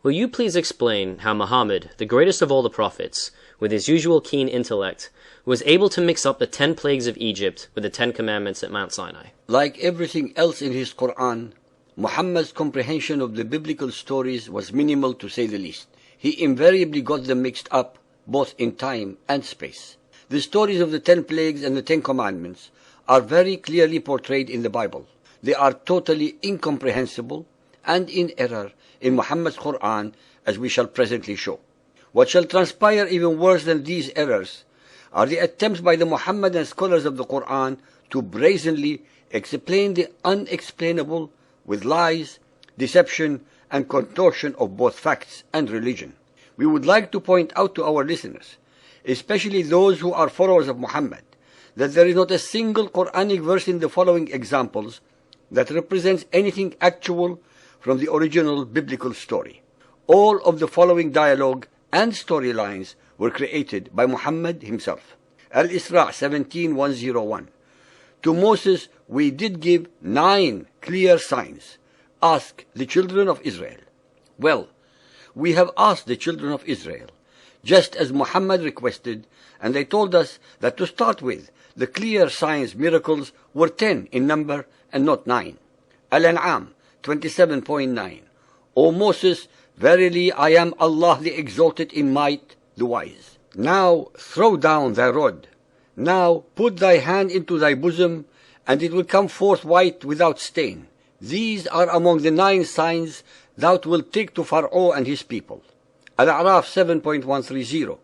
Will you please explain how Muhammad, the greatest of all the prophets, with his usual keen intellect, was able to mix up the 10 plagues of Egypt with the 10 commandments at Mount Sinai? Like everything else in his Quran, Muhammad's comprehension of the biblical stories was minimal, to say the least. He invariably got them mixed up, both in time and space. The stories of the 10 plagues and the 10 commandments are very clearly portrayed in the Bible. They are totally incomprehensible and in error in Muhammad's Quran, as we shall presently show. What shall transpire even worse than these errors are the attempts by the Muhammadan scholars of the Quran to brazenly explain the unexplainable with lies, deception, and contortion of both facts and religion. We would like to point out to our listeners, especially those who are followers of Muhammad, that there is not a single Quranic verse in the following examples that represents anything actual from the original biblical story. All of the following dialogue and storylines were created by Muhammad himself. Al-Isra 17:101. To Moses we did give 9 clear signs. Ask the children of Israel. Well, we have asked the children of Israel, just as Muhammad requested, and they told us that to start with, the clear signs, miracles, were 10 in number and not 9. Al-An'am 27.9. O Moses, verily I am Allah the Exalted in might, the Wise. Now throw down thy rod. Now put thy hand into thy bosom, and it will come forth white without stain. These are among the 9 signs thou wilt take to Pharaoh and his people. Al-A'raf 7.130.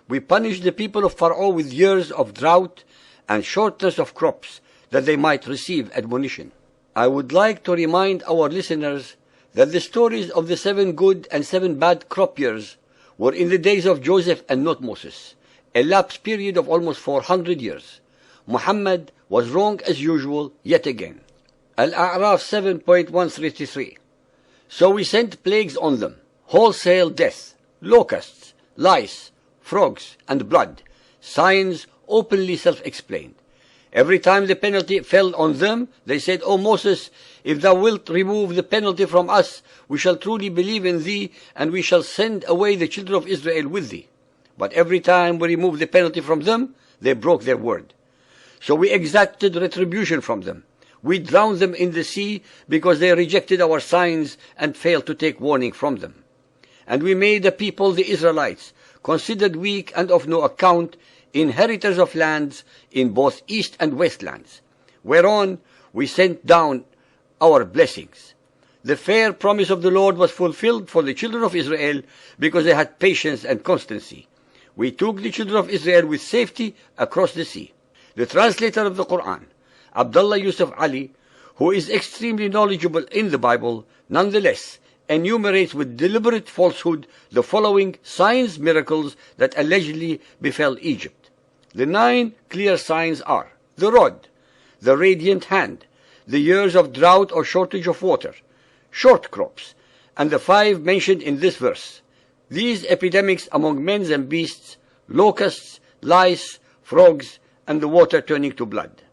We punished the people of Pharaoh with years of drought and shortness of crops, that they might receive admonition. I would like to remind our listeners that the stories of the 7 good and 7 bad crop years were in the days of Joseph and not Moses, a lapse period of almost 400 years. Muhammad was wrong as usual yet again. Al-A'raf 7.133. So we sent plagues on them, wholesale death, locusts, lice, frogs, and blood, signs openly self-explained. Every time the penalty fell on them, they said, O Moses, if thou wilt remove the penalty from us, we shall truly believe in thee, and we shall send away the children of Israel with thee. But every time we removed the penalty from them, they broke their word. So we exacted retribution from them. We drowned them in the sea because they rejected our signs and failed to take warning from them. And we made the people, the Israelites, considered weak and of no account, inheritors of lands in both east and west lands, whereon we sent down our blessings. The fair promise of the Lord was fulfilled for the children of Israel because they had patience and constancy. We took the children of Israel with safety across the sea. The translator of the Quran, Abdullah Yusuf Ali, who is extremely knowledgeable in the Bible, nonetheless enumerates with deliberate falsehood the following signs, miracles that allegedly befell Egypt. The 9 clear signs are the rod, the radiant hand, the years of drought or shortage of water, short crops, and the 5 mentioned in this verse. These epidemics among men and beasts, locusts, lice, frogs, and the water turning to blood.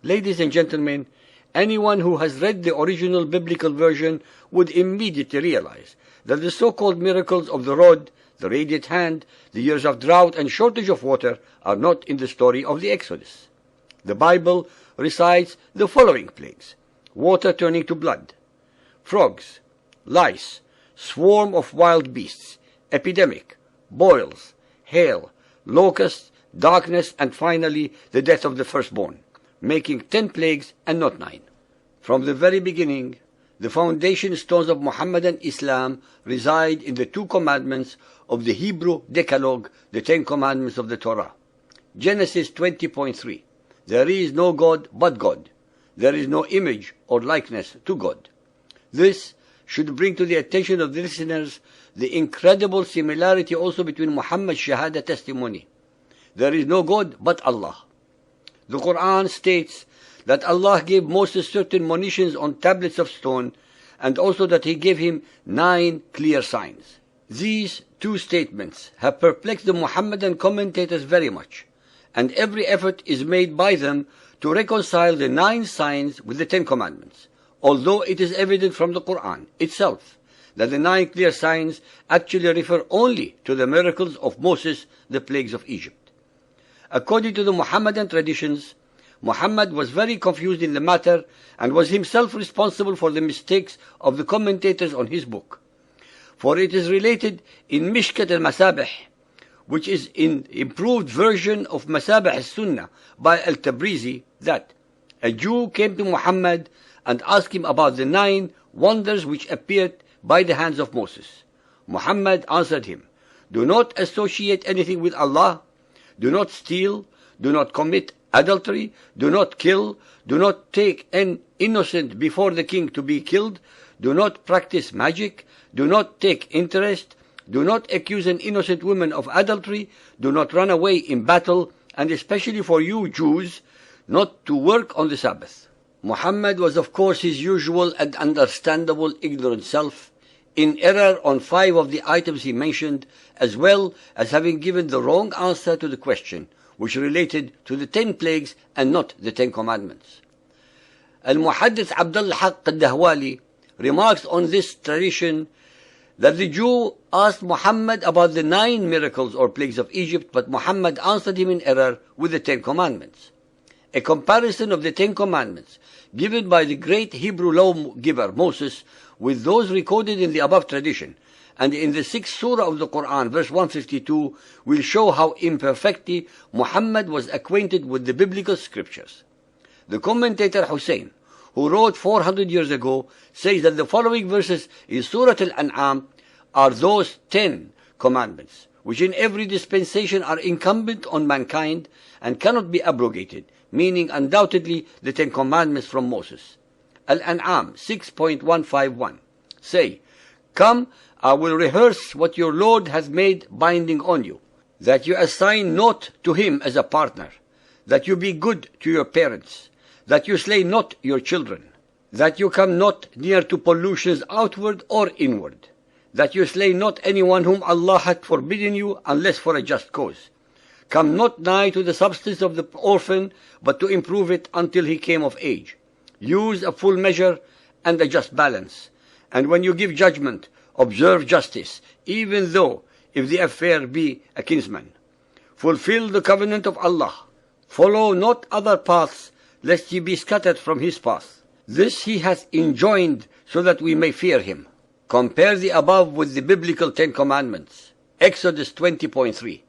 Ladies and gentlemen, anyone who has read the original biblical version would immediately realize that the so-called miracles of the rod, the radiant hand, the years of drought and shortage of water are not in the story of the Exodus. The Bible recites the following plagues: water turning to blood, frogs, lice, swarm of wild beasts, epidemic, boils, hail, locusts, darkness, and finally the death of the firstborn, making 10 plagues and not 9. From the very beginning, the foundation stones of Muhammadan Islam reside in the 2 commandments of the Hebrew Decalogue, the 10 commandments of the Torah. Genesis 20.3. There is no God but God. There is no image or likeness to God. This should bring to the attention of the listeners the incredible similarity also between Muhammad's Shahada testimony. There is no God but Allah. The Quran states that Allah gave Moses certain monitions on tablets of stone, and also that he gave him 9 clear signs. These 2 statements have perplexed the Muhammadan commentators very much, and every effort is made by them to reconcile the 9 signs with the 10 commandments, although it is evident from the Quran itself that the 9 clear signs actually refer only to the miracles of Moses, the plagues of Egypt. According to the Muhammadan traditions, Muhammad was very confused in the matter and was himself responsible for the mistakes of the commentators on his book. For it is related in Mishkat al-Masabih, which is an improved version of Masabih al-Sunnah by al-Tabrizi, that a Jew came to Muhammad and asked him about the 9 wonders which appeared by the hands of Moses. Muhammad answered him, "Do not associate anything with Allah, do not steal, do not commit adultery, do not kill, do not take an innocent before the king to be killed, do not practice magic, do not take interest, do not accuse an innocent woman of adultery, do not run away in battle, and especially for you Jews, not to work on the Sabbath." Muhammad was of course his usual and understandable ignorant self, in error on 5 of the items he mentioned, as well as having given the wrong answer to the question, which related to the 10 plagues and not the 10 commandments. Al-Muhaddith Abdul Haq al-Dahwali remarks on this tradition that the Jew asked Muhammad about the 9 miracles or plagues of Egypt, but Muhammad answered him in error with the 10 commandments. A comparison of the 10 commandments given by the great Hebrew law giver Moses with those recorded in the above tradition and in the 6th surah of the Quran, verse 152, will show how imperfectly Muhammad was acquainted with the biblical scriptures. The commentator Hussein, who wrote 400 years ago, says that the following verses in Surah Al-An'am are those 10 commandments, which in every dispensation are incumbent on mankind and cannot be abrogated, meaning undoubtedly the 10 commandments from Moses. Al-An'am 6.151 say, "Come, I will rehearse what your Lord hath made binding on you, that you assign naught to him as a partner, that you be good to your parents, that you slay not your children, that you come not near to pollutions outward or inward, that you slay not anyone whom Allah hath forbidden you unless for a just cause. Come not nigh to the substance of the orphan, but to improve it until he came of age. Use a full measure and a just balance. And when you give judgment, observe justice, even though if the affair be a kinsman. Fulfill the covenant of Allah. Follow not other paths, lest ye be scattered from his path. This he hath enjoined so that we may fear him." Compare the above with the biblical 10 commandments. Exodus 20.3.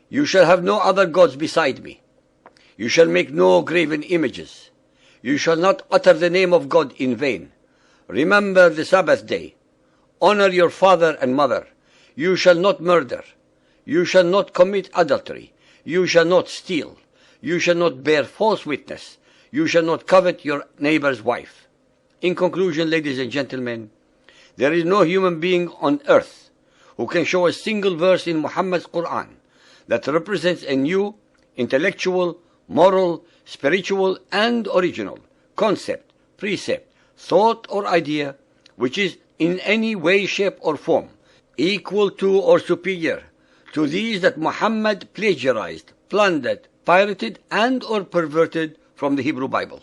"You shall have no other gods beside me. You shall make no graven images. You shall not utter the name of God in vain. Remember the Sabbath day. Honor your father and mother. You shall not murder. You shall not commit adultery. You shall not steal. You shall not bear false witness. You shall not covet your neighbor's wife." In conclusion, ladies and gentlemen, there is no human being on earth who can show a single verse in Muhammad's Quran that represents a new, intellectual, moral, spiritual, and original concept, precept, thought, or idea which is in any way, shape, or form equal to or superior to these that Muhammad plagiarized, plundered, pirated, and or perverted from the Hebrew Bible.